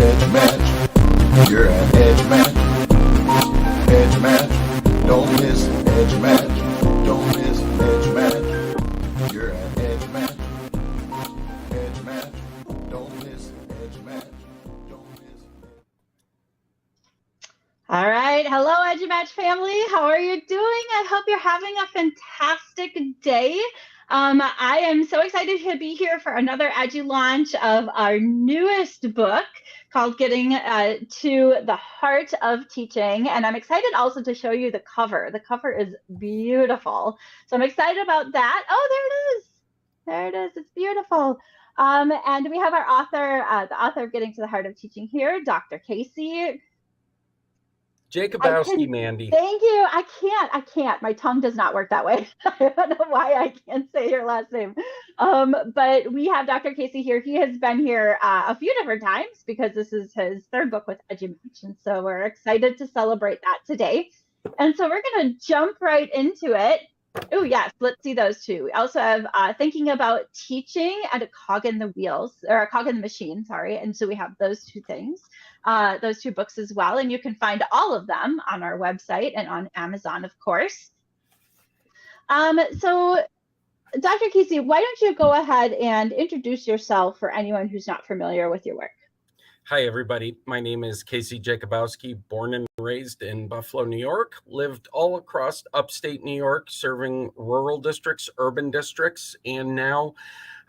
Edumatch. You're at Edumatch. Edumatch. Don't miss Edumatch. Don't miss Edumatch. You're at Edumatch. Edumatch. Don't miss Edumatch. Don't miss. All right. Hello, Edumatch family. How are you doing? I hope you're having a fantastic day. I am so excited to be here for another EduLaunch of our newest book called Getting to the Heart of Teaching. And I'm excited also to show you the cover. The cover is beautiful. So I'm excited about that. Oh, there it is. There it is. It's beautiful. And we have our author, the author of Getting to the Heart of Teaching here, Dr. Casey. Jakubowski, Mandy. Thank you. I can't. My tongue does not work that way. I don't know why I can't say your last name. But we have Dr. Casey here. He has been here a few different times because this is his third book with Edumatch. And so we're excited to celebrate that today. And so we're going to jump right into it. Oh, yes. Let's see those two. We also have Thinking About Teaching and A Cog in the Wheels, or A Cog in the Machine, sorry. And so we have those two things. Those two books as well. And you can find all of them on our website and on Amazon, of course. So Dr. Casey, why don't you go ahead and introduce yourself for anyone who's not familiar with your work? Hi, everybody. My name is Casey Jakubowski, born and raised in Buffalo, New York, lived all across upstate New York, serving rural districts, urban districts, and now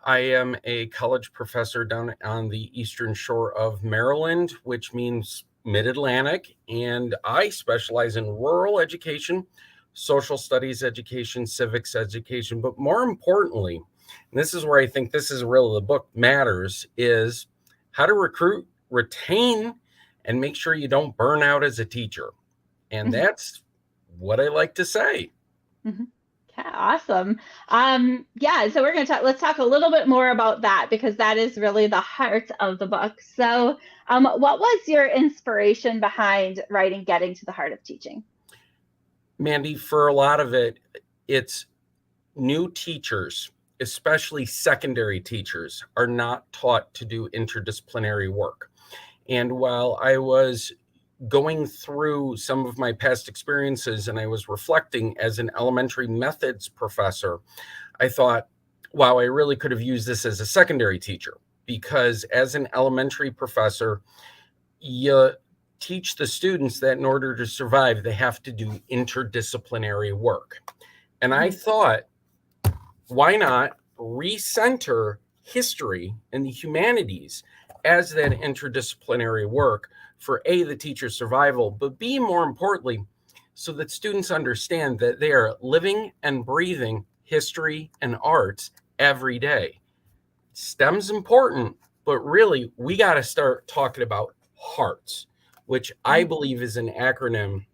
I am a college professor down on the eastern shore of Maryland, which means mid-Atlantic, and I specialize in rural education, social studies education, civics education, but more importantly, and this is where I think this is really the book matters, is how to recruit, retain, and make sure you don't burn out as a teacher. And that's what I like to say. Mm-hmm. Okay, awesome. Yeah, so let's talk a little bit more about that because that is really the heart of the book. So what was your inspiration behind writing Getting to the Heart of Teaching? Mandy, for a lot of it, it's new teachers, especially secondary teachers, are not taught to do interdisciplinary work. And while I was going through some of my past experiences and I was reflecting as an elementary methods professor, I thought, wow, I really could have used this as a secondary teacher, because as an elementary professor, you teach the students that in order to survive, they have to do interdisciplinary work. And I thought, why not recenter history and the humanities as that interdisciplinary work for A, the teacher's survival, but B, more importantly, so that students understand that they are living and breathing history and arts every day. STEM's important, but really we got to start talking about HEARTS, which I believe is an acronym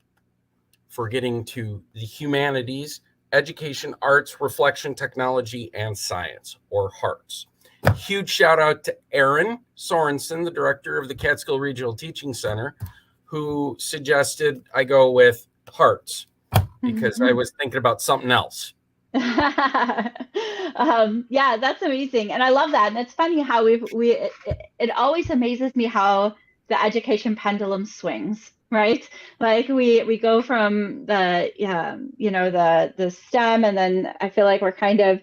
for getting to the humanities, education, arts, reflection, technology, and science, or HEARTS. Huge shout out to Aaron Sorensen, the director of the Catskill Regional Teaching Center, who suggested I go with HEARTS because I was thinking about something else. Yeah, that's amazing. And I love that. And it's funny how it always amazes me how the education pendulum swings, right? Like we go from the the STEM, and then I feel like we're kind of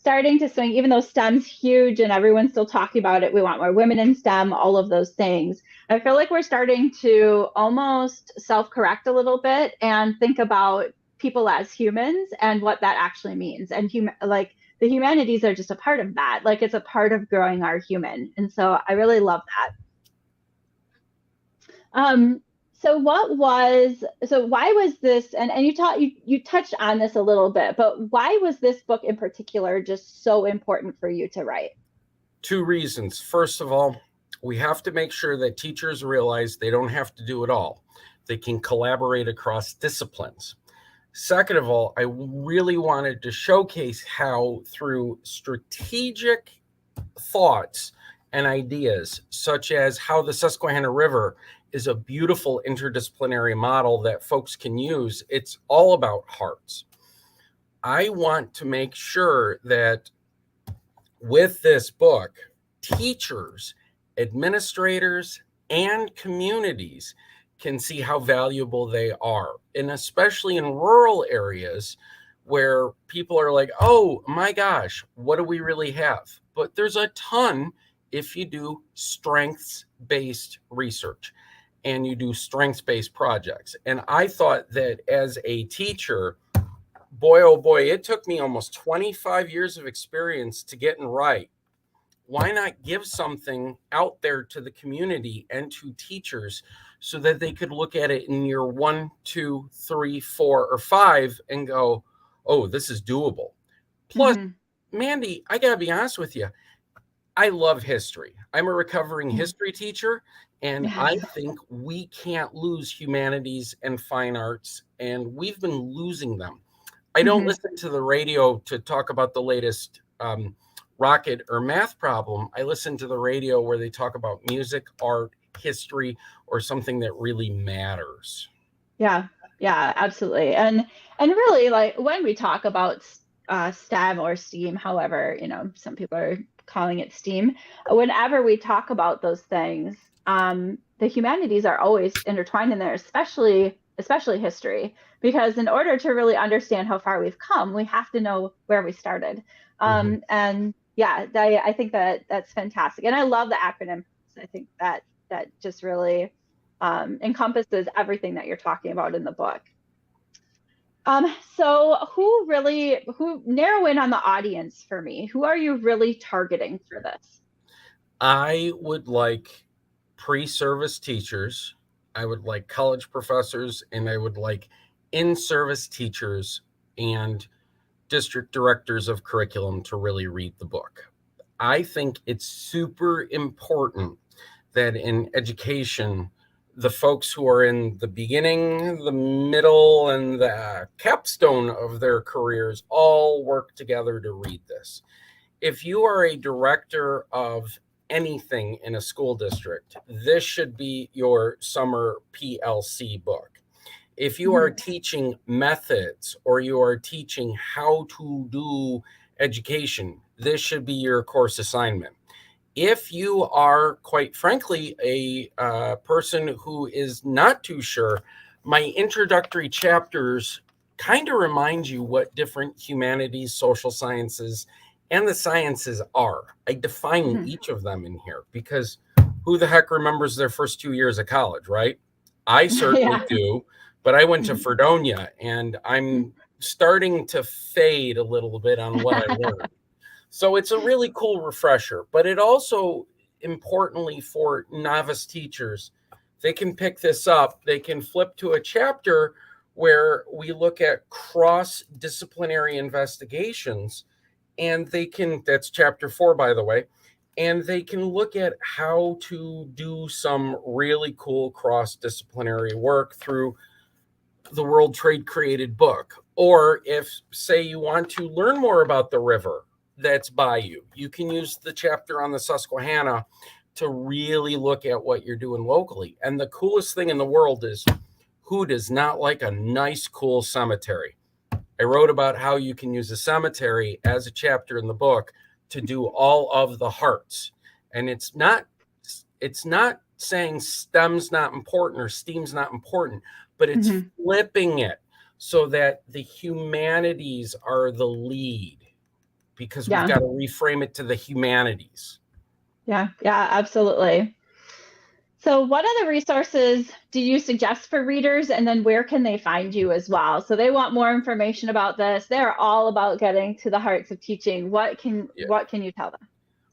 starting to swing, even though STEM's huge and everyone's still talking about it. We want more women in STEM, all of those things. I feel like we're starting to almost self-correct a little bit and think about people as humans and what that actually means. And like the humanities are just a part of that. Like it's a part of growing our human. And so I really love that. So why was this, and you touched on this a little bit, but why was this book in particular just so important for you to write? Two reasons. First of all, we have to make sure that teachers realize they don't have to do it all. They can collaborate across disciplines. Second of all, I really wanted to showcase how through strategic thoughts and ideas, such as how the Susquehanna River is a beautiful interdisciplinary model that folks can use. It's all about hearts. I want to make sure that with this book, teachers, administrators, and communities can see how valuable they are. And especially in rural areas where people are like, oh my gosh, what do we really have? But there's a ton if you do strengths-based research and you do strengths-based projects. And I thought that as a teacher, boy, oh boy, it took me almost 25 years of experience to get it right. Why not give something out there to the community and to teachers so that they could look at it in year 1, 2, 3, 4, or 5 and go, oh, this is doable. Plus, Mandy, I got to be honest with you. I love history. I'm a recovering history teacher, and I think we can't lose humanities and fine arts, and we've been losing them. I don't listen to the radio to talk about the latest rocket or math problem. I listen to the radio where they talk about music, art, history, or something that really matters. Yeah, absolutely. And really, like when we talk about STEM or STEAM, however, some people are calling it STEAM. Whenever we talk about those things, the humanities are always intertwined in there, especially history, because in order to really understand how far we've come, we have to know where we started. And yeah, I think that's fantastic. And I love the acronym. I think that just really encompasses everything that you're talking about in the book. So who narrow in on the audience for me? Who are you really targeting for this? I would like pre-service teachers. I would like college professors, and I would like in-service teachers and district directors of curriculum to really read the book. I think it's super important that in education, the folks who are in the beginning, the middle, and the capstone of their careers all work together to read this. If you are a director of anything in a school district, this should be your summer PLC book. If you are teaching methods or you are teaching how to do education, this should be your course assignment. If you are, quite frankly, a person who is not too sure, my introductory chapters kind of remind you what different humanities, social sciences, and the sciences are. I define each of them in here because who the heck remembers their first 2 years of college, right? I certainly do, but I went to Fredonia and I'm starting to fade a little bit on what I learned. So it's a really cool refresher, but it also, importantly for novice teachers, they can pick this up. They can flip to a chapter where we look at cross-disciplinary investigations, and they can, that's chapter 4, by the way, and they can look at how to do some really cool cross-disciplinary work through the World Trade Created book. Or if, say, you want to learn more about the river that's by you, you can use the chapter on the Susquehanna to really look at what you're doing locally. And the coolest thing in the world is, who does not like a nice, cool cemetery? I wrote about how you can use a cemetery as a chapter in the book to do all of the hearts. And it's not saying STEM's not important or STEAM's not important, but it's flipping it so that the humanities are the lead, because we've got to reframe it to the humanities. Yeah, absolutely. So what other resources do you suggest for readers, and then where can they find you as well? So they want more information about this. They're all about getting to the hearts of teaching. What can you tell them?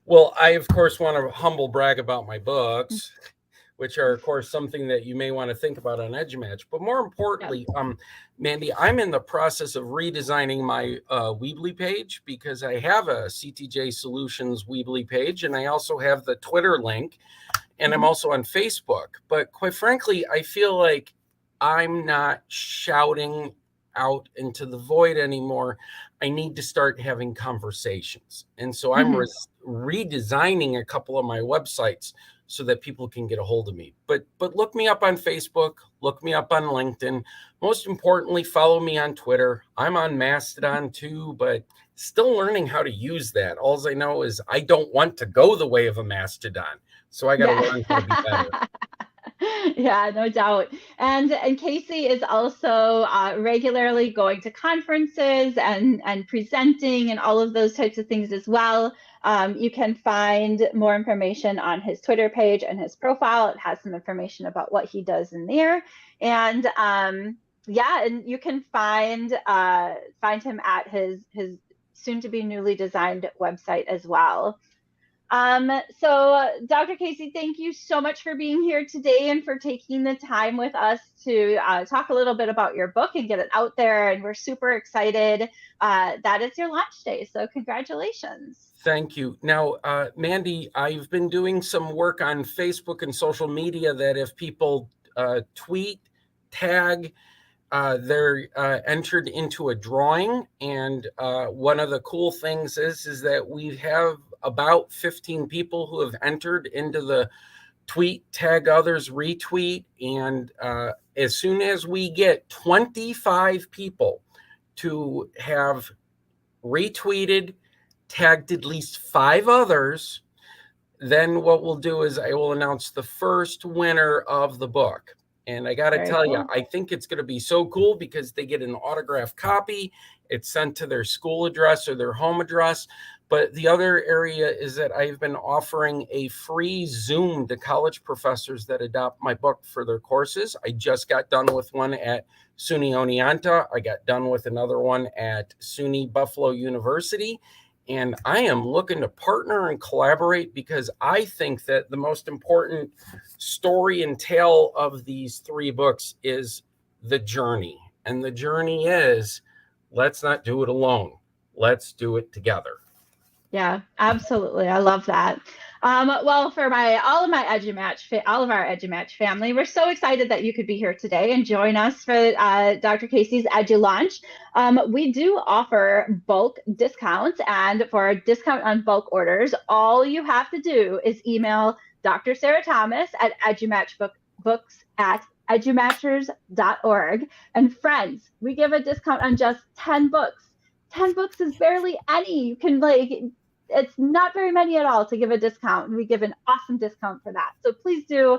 Well, I, of course, want to humble brag about my books, which are, of course, something that you may want to think about on Edumatch. But more importantly, Mandy, I'm in the process of redesigning my Weebly page, because I have a CTJ Solutions Weebly page, and I also have the Twitter link, and I'm also on Facebook. But quite frankly, I feel like I'm not shouting out into the void anymore. I need to start having conversations. And so I'm redesigning a couple of my websites so that people can get a hold of me. But look me up on Facebook, look me up on LinkedIn. Most importantly, follow me on Twitter. I'm on Mastodon too, but still learning how to use that. All I know is I don't want to go the way of a Mastodon. So I got to learn how to be better. Yeah, no doubt. And Casey is also regularly going to conferences and presenting and all of those types of things as well. You can find more information on his Twitter page and his profile. It has some information about what he does in there. And yeah, and you can find him at his soon to be newly designed website as well. So Dr. Casey, thank you so much for being here today and for taking the time with us to talk a little bit about your book and get it out there. And we're super excited that it's your launch day. So congratulations. Thank you. Now, Mandy, I've been doing some work on Facebook and social media that if people tweet, tag, they're entered into a drawing. And one of the cool things is that we have about 15 people who have entered into the tweet, tag others, retweet. And as soon as we get 25 people to have retweeted, tagged at least 5 others, then what we'll do is I will announce the first winner of the book. And I got to tell you, I think it's going to be so cool because they get an autographed copy. It's sent to their school address or their home address. But the other area is that I've been offering a free Zoom to college professors that adopt my book for their courses. I just got done with one at SUNY Oneonta. I got done with another one at SUNY Buffalo University. And I am looking to partner and collaborate because I think that the most important story and tale of these 3 books is the journey. And the journey is, let's not do it alone. Let's do it together. Yeah, absolutely. I love that. Well, for all of our EduMatch family, we're so excited that you could be here today and join us for Dr. Casey's EduLaunch. We do offer bulk discounts, and for a discount on bulk orders, all you have to do is email Dr. Sarah Thomas at edumatchbooks@edumatchers.org. And friends, we give a discount on just 10 books. 10 books is barely any. You can it's not very many at all to give a discount. We give an awesome discount for that. So please do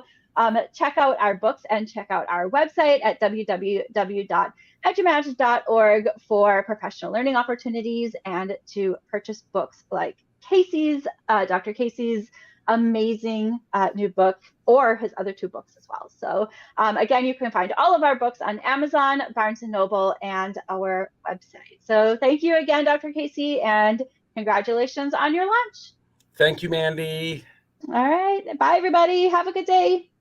check out our books and check out our website at www.edumatch.org for professional learning opportunities and to purchase books like Dr. Casey's amazing new book or his other 2 books as well. So again, you can find all of our books on Amazon, Barnes & Noble, and our website. So thank you again, Dr. Casey, and congratulations on your launch. Thank you, Mandy. All right. Bye, everybody. Have a good day.